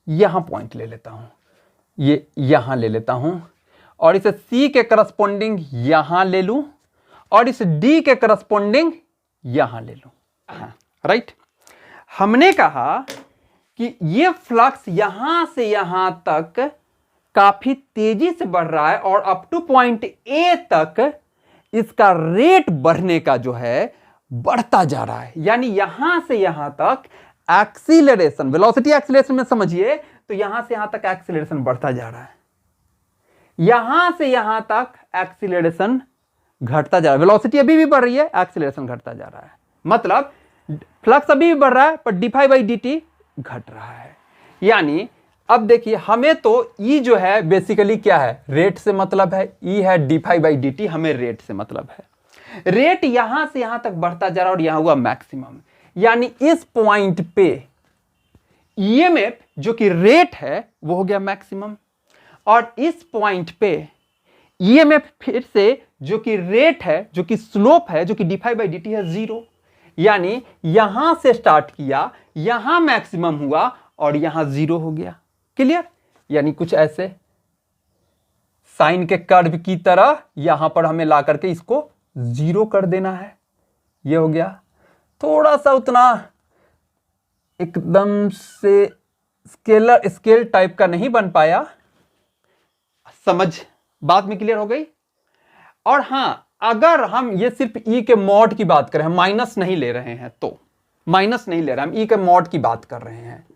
यहां पॉइंट ले लेता हूं, ये यहां ले लेता हूं, और इसे सी के करस्पॉन्डिंग यहां ले लूं, और इस डी के करस्पॉन्डिंग यहां ले लूं। राइट, हमने कहा कि ये फ्लक्स यहां से यहां तक काफी तेजी से बढ़ रहा है, और अप टू पॉइंट ए तक इसका रेट बढ़ने का जो है बढ़ता जा रहा है। यानी यहां से यहां तक एक्सीलरेशन, वेलोसिटी एक्सीलरेशन में समझिए तो यहां से यहां तक एक्सीलरेशन बढ़ता जा रहा है, यहां से यहां तक एक्सीलरेशन घटता जा रहा है। वेलोसिटी अभी भी बढ़ रही है, एक्सीलरेशन घटता जा रहा है, मतलब फ्लक्स अभी भी बढ़ रहा है पर डी∅dt घट रहा है। यानी अब देखिए हमें तो ई जो है बेसिकली क्या है, रेट से मतलब है, ई है डी∅dt, हमें रेट से मतलब है। रेट यहां से यहां तक बढ़ता जा रहा है और यहां हुआ मैक्सिमम, यानी इस पॉइंट पे ईएमएफ जो कि रेट है वो हो गया मैक्सिमम, और इस पॉइंट पे ईएमएफ फिर से जो कि रेट है, जो कि स्लोप है, जो कि डी∅dt है, 0। यानी यहां से स्टार्ट किया, यहां मैक्सिमम हुआ और यहां 0 हो गया। क्लियर? यानी कुछ ऐसे साइन के कर्व की तरह यहां पर हमें ला करके इसको 0 कर देना है। ये हो गया। थोड़ा सा उतना एकदम से स्केल टाइप का नहीं बन पाया, समझ बात में क्लियर हो गई। और हां, अगर हम ये सिर्फ ई के मॉड की बात करें, हम माइनस नहीं ले रहे हैं, तो माइनस नहीं ले रहे, हम ई के मॉड की बात कर रहे हैं।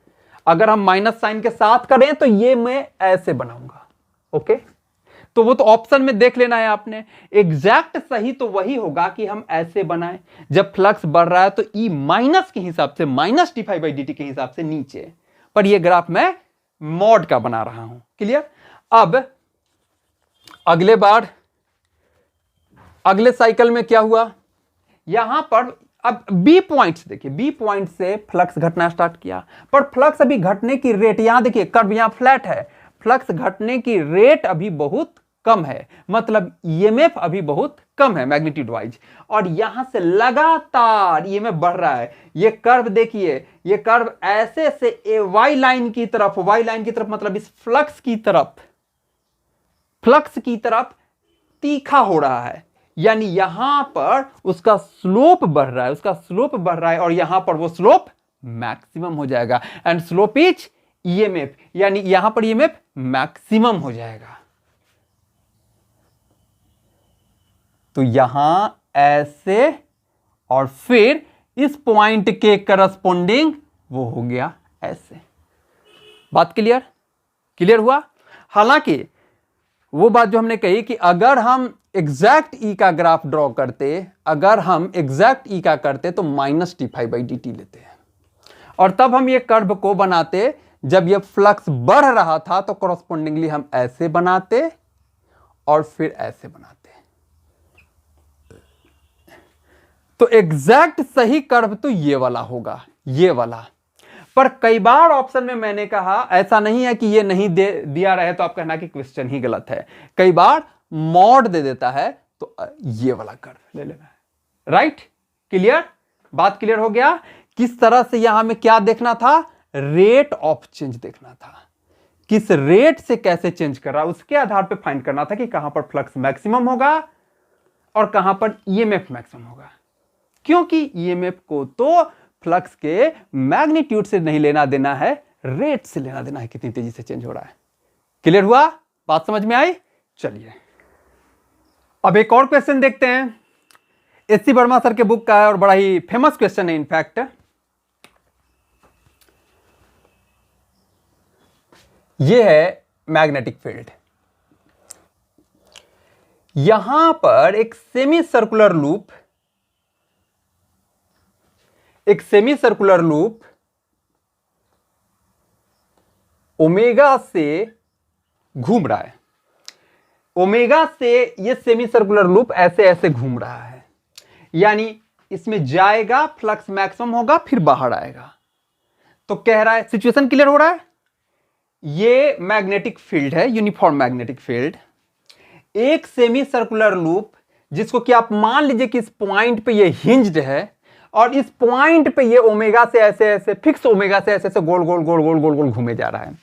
अगर हम माइनस साइन के साथ करें तो ये मैं ऐसे बनाऊंगा। ओके, तो वो तो ऑप्शन में देख लेना है आपने। एग्जैक्ट सही तो वही होगा कि हम ऐसे बनाएं, जब फ्लक्स बढ़ रहा है तो ई माइनस के हिसाब से, माइनस डी∅dt के हिसाब से नीचे, पर ये ग्राफ मैं मॉड का बना रहा हूं। क्लियर? अब अगले बार, अगले साइकिल में क्या हुआ, यहां पर अब बी पॉइंट्स देखिए, बी पॉइंट से फ्लक्स घटना स्टार्ट किया, पर फ्लक्स अभी घटने की रेट, यहां देखिए कर्व यहां फ्लैट है, फ्लक्स घटने की रेट अभी बहुत कम है, मतलब ईएमएफ अभी बहुत कम है मैग्नीट्यूड वाइज, और यहां से लगातार ईएमएफ बढ़ रहा है। ये कर्व देखिए, ये कर्व ऐसे से वाई लाइन की तरफ, वाई लाइन की तरफ मतलब इस फ्लक्स की तरफ, फ्लक्स की तरफ तीखा हो रहा है। यानी यहां पर उसका स्लोप बढ़ रहा है, उसका स्लोप बढ़ रहा है, और यहां पर वो स्लोप मैक्सिमम हो जाएगा, एंड स्लोप इज ईएमएफ, यानी यहां पर ईएमएफ मैक्सिमम हो जाएगा। तो यहां ऐसे, और फिर इस पॉइंट के करस्पॉन्डिंग वो हो गया ऐसे। बात क्लियर? क्लियर हुआ? हालांकि वो बात जो हमने कही कि अगर हम एग्जैक्ट ई का ग्राफ ड्रॉ करते, अगर हम एग्जैक्ट ई का करते तो माइनस डी∅dt लेते हैं, और तब हम ये कर्व को बनाते, जब ये फ्लक्स बढ़ रहा था तो कॉरस्पॉन्डिंगली हम ऐसे बनाते और फिर ऐसे बनाते। तो एग्जैक्ट सही कर्व तो ये वाला होगा, ये वाला। पर कई बार ऑप्शन में मैंने कहा, ऐसा नहीं है कि ये नहीं दिया रहे तो आप कहना कि क्वेश्चन ही गलत है, कई बार मॉड दे देता है तो ये वाला कर्व ले लेना है। राइट? क्लियर? बात क्लियर हो गया? किस तरह से यहां में क्या देखना था, रेट ऑफ चेंज देखना था, किस रेट से कैसे चेंज कर रहा है, उसके आधार पे फाइंड करना था कि कहां पर फ्लक्स मैक्सिमम होगा और कहां पर ईएमएफ मैक्सिमम होगा। क्योंकि ईएमएफ को तो फ्लक्स के मैग्नीट्यूड से नहीं लेना देना है, रेट से लेना देना है, कितनी तेजी से चेंज हो रहा है। क्लियर हुआ? बात समझ में आई? चलिए अब एक और क्वेश्चन देखते हैं। एससी वर्मा सर के बुक का है और बड़ा ही फेमस क्वेश्चन है इनफैक्ट। ये है मैग्नेटिक फील्ड। यहां पर एक सेमी सर्कुलर लूप, ओमेगा से घूम रहा है। ओमेगा से ये सेमी सर्कुलर लूप ऐसे ऐसे घूम रहा है, यानी इसमें जाएगा, फ्लक्स मैक्सिमम होगा, फिर बाहर आएगा। तो कह रहा है, सिचुएशन क्लियर हो रहा है, ये मैग्नेटिक फील्ड है, यूनिफॉर्म मैग्नेटिक फील्ड। एक सेमी सर्कुलर लूप जिसको कि आप मान लीजिए कि इस पॉइंट पे ये हिंज्ड है और इस पॉइंट पे ये ओमेगा से ऐसे ऐसे फिक्स ओमेगा से ऐसे ऐसे गोल गोल गोल गोल गोल गोल घूमे जा रहा है।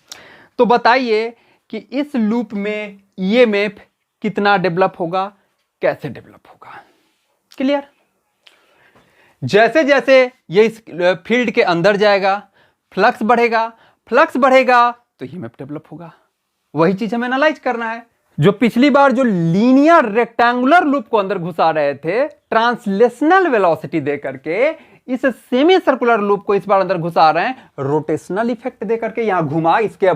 तो बताइए कि इस लूप में ईएमएफ कितना डेवलप होगा, कैसे डेवलप होगा। क्लियर? जैसे जैसे ये इस फील्ड के अंदर जाएगा फ्लक्स बढ़ेगा, फ्लक्स बढ़ेगा तो ईएमएफ डेवलप होगा। वही चीज हमें एनालाइज करना है। जो पिछली बार जो लीनियर रेक्टेंगुलर लूप को अंदर घुसा रहे थे ट्रांसलेशनल वेलोसिटी दे करके, इस सेमी सर्कुलर लूप को इस बार अंदर घुसा रहे हैं रोटेशनल इफेक्ट दे करके। यहां घुमा, इसके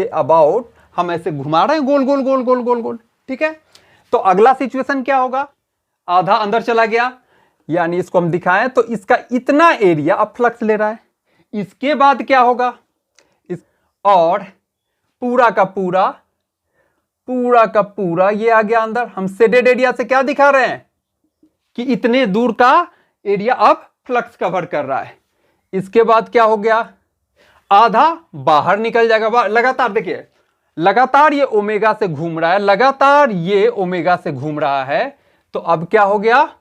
अबाउट हम ऐसे घुमा रहे हैं गोल गोल गोल गोल गोल गोल। ठीक है, तो अगला सिचुएशन क्या होगा, आधा अंदर चला गया, यानी इसको हम दिखाएं तो इसका इतना एरिया अब फ्लक्स ले रहा है। इसके बाद क्या होगा, और पूरा का पूरा ये आ गया अंदर। हम शेडेड एरिया से क्या दिखा रहे हैं कि इतने दूर का एरिया अब फ्लक्स कवर कर रहा है। इसके बाद क्या हो गया, आधा बाहर निकल जाएगा। लगातार देखिए, लगातार ये ओमेगा से घूम रहा है, लगातार ये ओमेगा से घूम रहा है। तो अब क्या हो गया,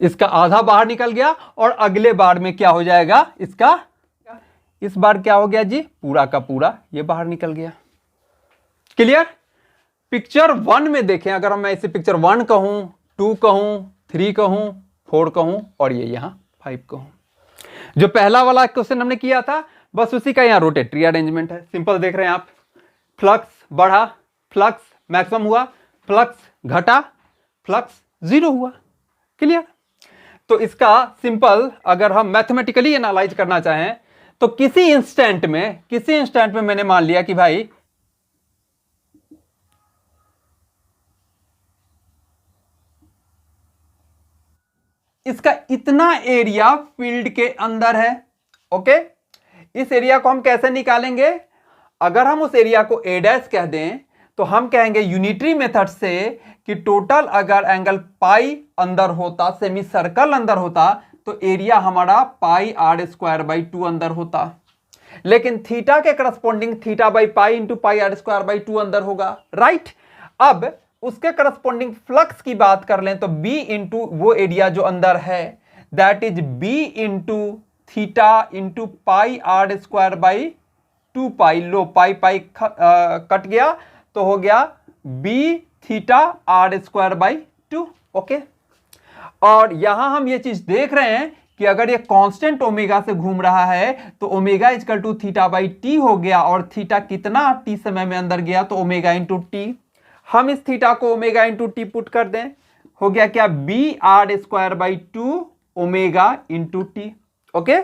इसका आधा बाहर निकल गया और अगले बार में क्या हो जाएगा, इसका इस बार क्या हो गया जी, पूरा का पूरा ये बाहर निकल गया। क्लियर? पिक्चर 1 में देखें, अगर मैं इसे पिक्चर 1 कहूं, 2 कहूं, 3 कहूं, 4 कहूं और ये यहां 5 कहूं। जो पहला वाला क्वेश्चन हमने किया था बस उसी का यहां रोटेटरी अरेंजमेंट है। सिंपल देख रहे हैं आप, फ्लक्स बढ़ा, फ्लक्स मैक्सिमम हुआ, फ्लक्स घटा, फ्लक्स 0 हुआ। क्लियर? तो इसका सिंपल अगर हम मैथमेटिकली एनालाइज करना चाहें तो किसी इंस्टेंट में मैंने मान लिया कि भाई इसका इतना एरिया फील्ड के अंदर है। ओके, इस एरिया को हम कैसे निकालेंगे, अगर हम उस एरिया को ए डैश कह दें तो हम कहेंगे यूनिटरी मेथड से कि टोटल अगर एंगल पाई अंदर होता, सेमी सर्कल अंदर होता, तो एरिया हमारा पाई आर स्क्वायर बाई 2 अंदर होता। लेकिन थीटा के corresponding theta by pi into pi r square by 2 अंदर होगा। राइट? अब उसके करस्पॉन्डिंग फ्लक्स की बात कर लें तो बी इंटू वो एरिया जो अंदर है, that is B into theta into pi r square by 2 pi. लो पाई पाई कट गया तो हो गया B theta r square by 2। Okay, और यहां हम ये चीज देख रहे हैं कि अगर ये कांस्टेंट ओमेगा से घूम रहा है तो omega equal to theta by t हो गया, और थीटा कितना टी समय में अंदर गया तो ओमेगा इंटू टी। हम इस थीटा को ओमेगा इंटू टी पुट कर दें, हो गया क्या, B r square by 2 omega into T. Okay,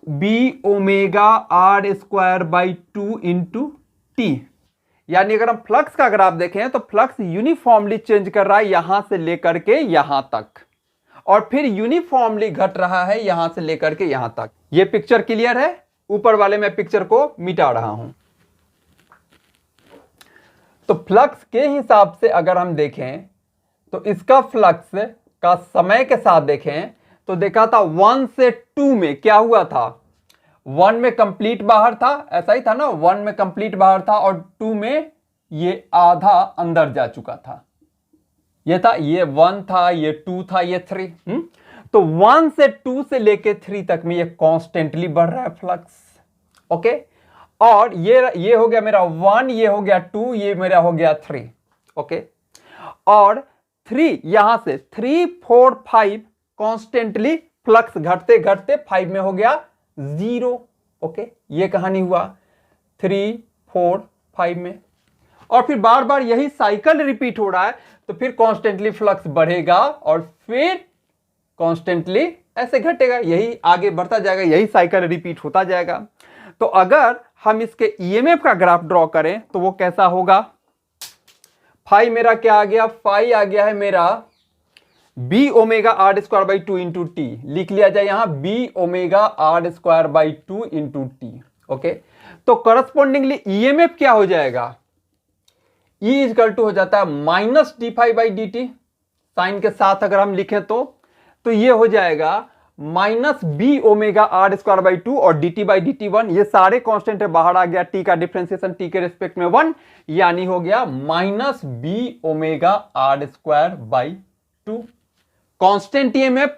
B omega are square by 2 into t. यानी अगर हम फ्लक्स का ग्राफ देखें तो फ्लक्स यूनिफॉर्मली चेंज कर रहा है यहां से लेकर के यहां तक, और फिर यूनिफॉर्मली घट रहा है यहां से लेकर के यहां तक। यह पिक्चर क्लियर है? ऊपर वाले में पिक्चर को मिटा रहा हूं। तो फ्लक्स के हिसाब से अगर हम देखें तो इसका फ्लक्स का समय के साथ देखें तो देखा था 1 से 2 में क्या हुआ था, 1 में कंप्लीट बाहर था, ऐसा ही था ना, 1 में कंप्लीट बाहर था और 2 में ये आधा अंदर जा चुका था। ये था, ये 1 था, ये 2 था, ये 3। तो 1 से 2 से लेके 3 तक में ये कॉन्स्टेंटली बढ़ रहा है फ्लक्स। ओके, और ये हो गया मेरा 1, ये हो गया 2, ये मेरा हो गया 3। ओके, और 3 यहां से 3, 4, 5 कॉन्स्टेंटली फ्लक्स घटते घटते 5 में हो गया 0। ओके, ये कहानी हुआ 3, 4, 5 में, और फिर बार बार यही साइकिल रिपीट हो रहा है। तो फिर कॉन्स्टेंटली फ्लक्स बढ़ेगा और फिर कॉन्स्टेंटली ऐसे घटेगा, यही आगे बढ़ता जाएगा, यही साइकिल रिपीट होता जाएगा। तो अगर हम इसके ईएमएफ का ग्राफ ड्रॉ करें तो वो कैसा होगा, फाई मेरा क्या आ गया, फाई आ गया है मेरा B omega are square by 2 into T. लिख लिया जाए यहां B omega are square by 2 into T. Okay, तो करस्पॉन्डिंगली ईएमएफ क्या हो जाएगा, E इक्वल टू हो जाता है minus D phi by D T. Sign के साथ अगर हम लिखें तो ये हो जाएगा minus B omega are square by two और D T by D T one, ये सारे कांस्टेंट है, बाहर आ गया, टी का डिफरेंशिएशन टी के रिस्पेक्ट में 1, यानी हो गया minus B omega are square by two. Constant EMF,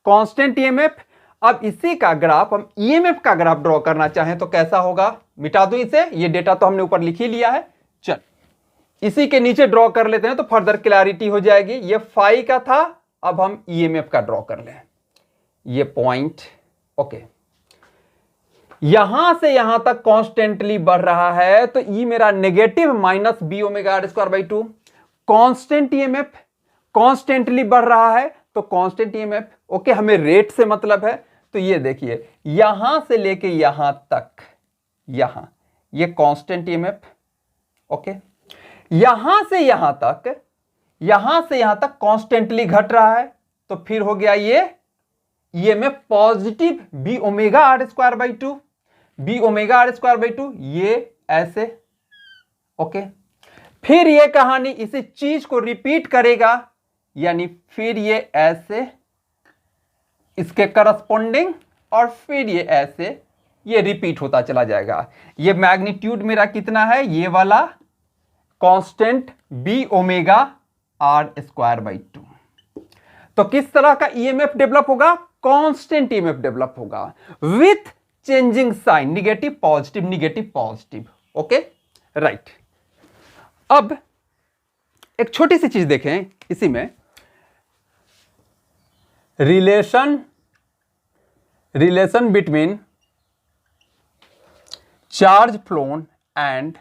constant EMF. अब इसी का ग्राफ हम ईएमएफ का ग्राफ ड्रॉ करना चाहें तो कैसा होगा, मिटा दूं इसे, ये डेटा तो हमने ऊपर लिख ही लिया है, चल इसी के नीचे ड्रॉ कर लेते हैं तो फर्दर क्लैरिटी हो जाएगी। ये फाई का था, अब हम ईएमएफ का ड्रॉ कर लें, ये पॉइंट, ओके, यहां से यहां तक कांस्टेंटली बढ़ रहा है तो ई मेरा negative minus B omega are square by two. Constant EMF, constantly बढ़ रहा है तो कांस्टेंट ईएमएफ, ओके, हमें रेट से मतलब है, तो ये देखिए यहां से लेके यहां तक, यहां ये कांस्टेंट ईएमएफ, ओके, यहां से यहां तक, यहां से यहां तक कांस्टेंटली घट रहा है, तो फिर हो गया ये EMF positive B omega are square by two, B omega are square by two, ये ऐसे, ओके। फिर ये कहानी इसी चीज को रिपीट करेगा, यानी फिर ये ऐसे इसके करस्पॉन्डिंग, और फिर ये ऐसे, ये रिपीट होता चला जाएगा। ये मैग्नीट्यूड मेरा कितना है, ये वाला constant B omega are square by two. तो किस तरह का ईएमएफ डेवलप होगा, कांस्टेंट ईएमएफ डेवलप होगा with changing sign, negative positive, negative positive, okay, right. अब एक छोटी सी चीज देखें इसी में, relation between charge flown and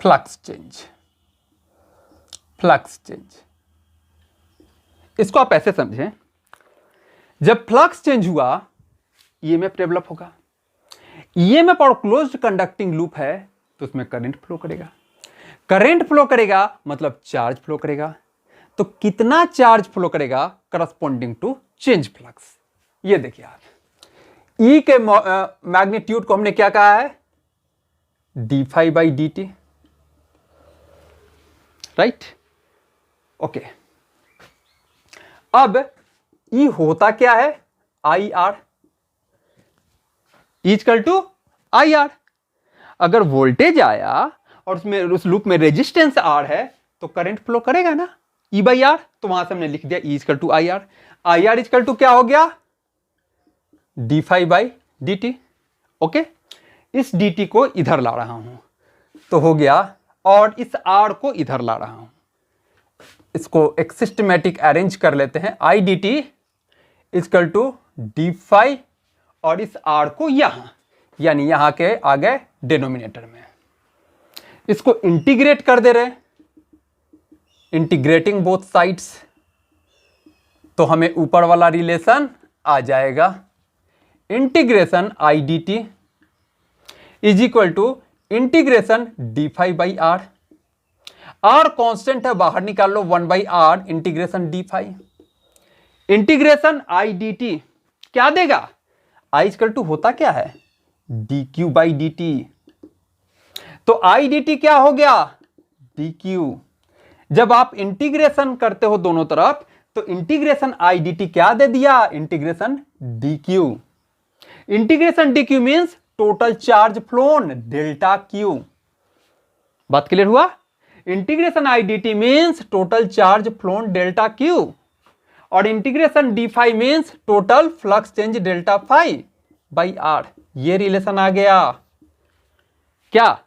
flux change, flux change. इसको आप ऐसे समझें, जब फ्लक्स चेंज हुआ ईएमएफ डेवलप होगा, ईएमएफ और क्लोज्ड कंडक्टिंग लूप है तो उसमें करंट फ्लो करेगा, करंट फ्लो करेगा मतलब चार्ज फ्लो करेगा, तो कितना चार्ज फ्लो करेगा करस्पॉन्डिंग टू चेंज फ्लक्स। ये देखिए आप, ई के मैग्नीट्यूड को हमने क्या कहा है, d phi by D t, right, okay. अब ई होता क्या है, I R equal to I R. अगर वोल्टेज आया और उसमें उस लूप में रेजिस्टेंस आर है तो करंट फ्लो करेगा ना, ई बाई आर, तो वहां से हमने लिख दिया E equal to I R. I R equal to क्या हो गया, d phi by D t, okay. इस डी टी को इधर ला रहा हूं तो हो गया, और इस आर को इधर ला रहा हूं, इसको एक सिस्टमैटिक अरेंज कर लेते हैं, I D t equal to d phi, और इस आर को यहां, यानी यहां के आ गए डिनोमिनेटर में, इसको इंटीग्रेट कर दे रहे, इंटीग्रेटिंग बोथ साइड्स, तो हमें ऊपर वाला रिलेशन आ जाएगा, integration I D t is equal to integration D phi by R, R constant है बाहर निकाल लो, 1 by R integration D phi, integration I D t क्या देगा, आई इक्वल टू होता क्या है, d q by D t, तो आई डी टी क्या हो गया, डी क्यू। जब आप इंटीग्रेशन करते हो दोनों तरफ तो इंटीग्रेशन आई डी टी क्या दे दिया, integration D Q. Integration D Q means total charge flown delta Q, बात क्लियर हुआ। Integration I D T means total charge flown delta Q, और integration D phi means total flux change delta phi by R. ये relation आ गया क्या,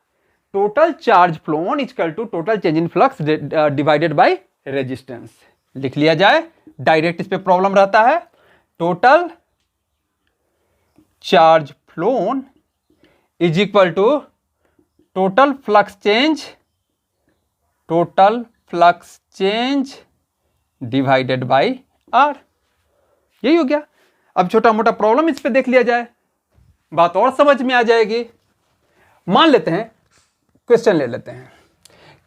total charge flown equal to total change in flux divided by resistance. लिख लिया जाए, direct इस पे प्रॉब्लम रहता है, total charge phloem is equal to total flux change divided by R. यही हो गया। अब छोटा मोटा प्रॉब्लम इस पे देख लिया जाए, बात और समझ में आ जाएगी। मान लेते हैं, क्वेश्चन ले लेते हैं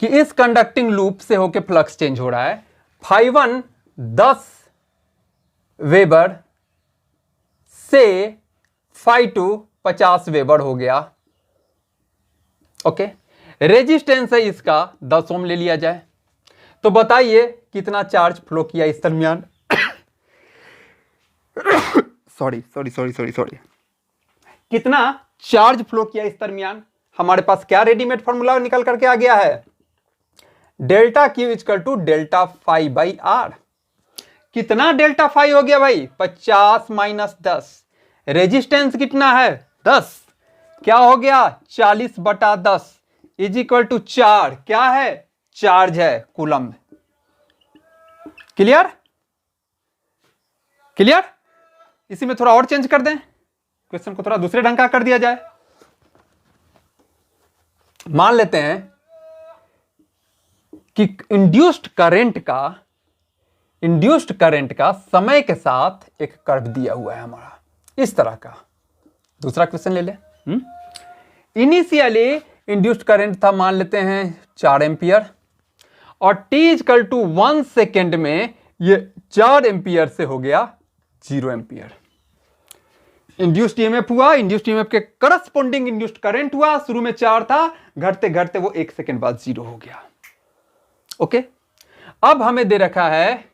कि इस कंडक्टिंग लूप से होके फ्लक्स चेंज हो रहा है, φ1 10 वेबर से φ2 50 वेबर हो गया, ओके। रेजिस्टेंस है इसका 10 ओम ले लिया जाए, तो बताइए कितना चार्ज फ्लो किया इस दरमियान। सॉरी, कितना चार्ज फ्लो किया इस दरमियान। हमारे पास क्या रेडीमेड फॉर्मूला निकल करके आ गया है, delta q equal to delta phi by R. कितना डेल्टा फाइव हो गया भाई, 50 माइनस 10। रेजिस्टेंस कितना है 10, क्या हो गया 40 बटा 10 इज इक्वल टू 4। क्या है, चार्ज है कूलम। Clear, clear. इसी में थोड़ा और चेंज कर दें, क्वेश्चन को थोड़ा दूसरे ढंग का कर दिया जाए। मान लेते हैं कि इंड्यूस्ड करंट का समय के साथ एक कर्व दिया हुआ है हमारा इस तरह का। दूसरा क्वेश्चन ले ले। इनिशियली इंड्यूस्ड करंट था, मान लेते हैं 4 एम्पियर, और t इक्वल टू 1 सेकेंड में ये 4 एम्पियर से हो गया 0 एम्पियर। इंड्यूस्ड ईएमएफ हुआ, इंड्यूस्ड ईएमएफ के करस्पॉन्डिंग इंड्यूस्ड करंट हुआ। शुरू में 4 था, घटते घटते वो 1 सेकेंड बाद 0 हो गया। ओके, अब हमें दे रखा है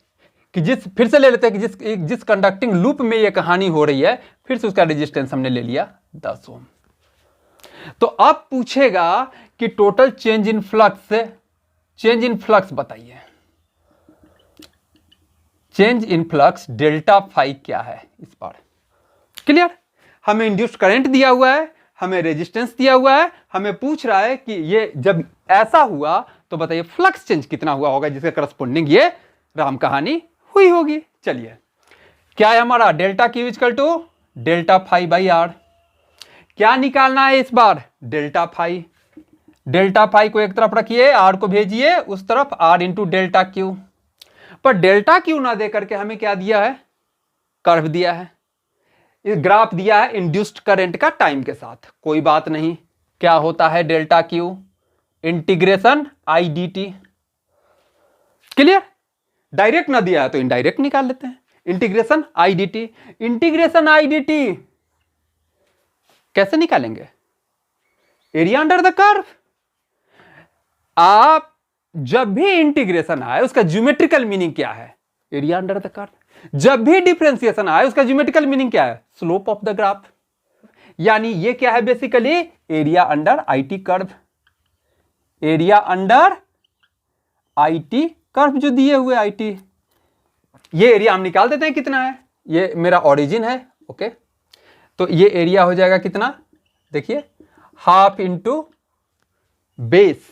कि फिर से ले लेते हैं कि जिस कंडक्टिंग लूप में ये कहानी हो रही है, फिर से उसका रेजिस्टेंस हमने ले लिया 10 ओम। तो अब पूछेगा कि टोटल चेंज इन फ्लक्स बताइए। Change in flux delta five क्या है इस बार। क्लियर, हमें इंड्यूस्ड करंट दिया हुआ है, हमें रेजिस्टेंस दिया हुआ है, हमें पूछ रहा है कि ये जब ऐसा हुआ तो बताइए फ्लक्स चेंज कितना हुआ होगा जिसके करस्पॉन्डिंग ये राम कहानी हुई होगी। चलिए, क्या है हमारा delta q equal to delta phi by R. क्या निकालना है इस बार, डेल्टा फाइव। डेल्टा फाइव को एक तरफ रखिए, आर को भेजिए उस तरफ, आर इंटू डेल्टा क्यू। पर डेल्टा क्यू ना दे करके हमें क्या दिया है, कर्व दिया है, ग्राफ दिया है इंड्यूस्ड करंट का टाइम के साथ। कोई बात नहीं, क्या होता है delta Q, integration I D T. Clear, direct ना दिया है तो इनडायरेक्ट निकाल लेते हैं, integration I D T. Integration I D T कैसे निकालेंगे, एरिया अंडर द कर्व। आप जब भी इंटीग्रेशन आए उसका ज्योमेट्रिकल मीनिंग क्या है, एरिया अंडर द कर्व। जब भी डिफरेंशिएशन आए उसका ज्योमेट्रिकल मीनिंग क्या है, स्लोप ऑफ द ग्राफ। यानी ये क्या है basically, area under IT curve. Area under IT curve जो दिए हुए आईटी, ये एरिया हम निकाल देते हैं कितना है, ये मेरा ओरिजिन है। ओके, तो ये एरिया हो जाएगा कितना, देखिए half into base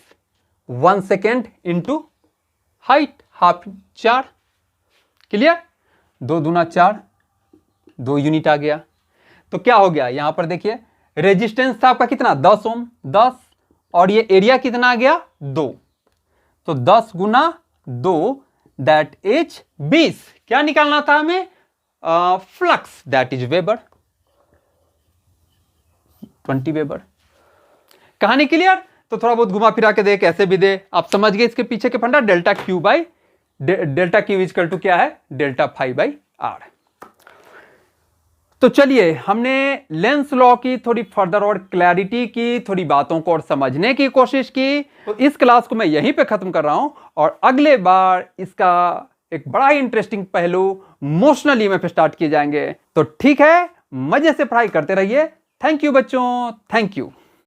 1 second into height half 4। Clear, 2 दूना 4, 2 यूनिट आ गया। तो क्या हो गया यहां पर देखिए, रेजिस्टेंस था आपका कितना 10 ओम, 10, और ये एरिया कितना आ गया 2। तो 10 गुना 2 दैट इज 20। क्या निकालना था हमें, flux that is weber, 20 weber. कहानी क्लियर। तो थोड़ा बहुत घुमा फिरा के दे, कैसे भी दे, आप समझ गए इसके पीछे के फंडा। डेल्टा क्यू इक्वल टू क्या है, डेल्टा फाइव बाई आर। तो चलिए, हमने लेंस लॉ की थोड़ी फर्दर और क्लैरिटी की, थोड़ी बातों को और समझने की कोशिश की। तो इस क्लास को मैं यहीं पे खत्म कर रहा हूं, और अगले बार इसका एक बड़ा ही इंटरेस्टिंग पहलू मोशनल ईएमएफ स्टार्ट किए जाएंगे। तो ठीक है, मजे से पढ़ाई करते रहिए। थैंक यू बच्चों, थैंक यू।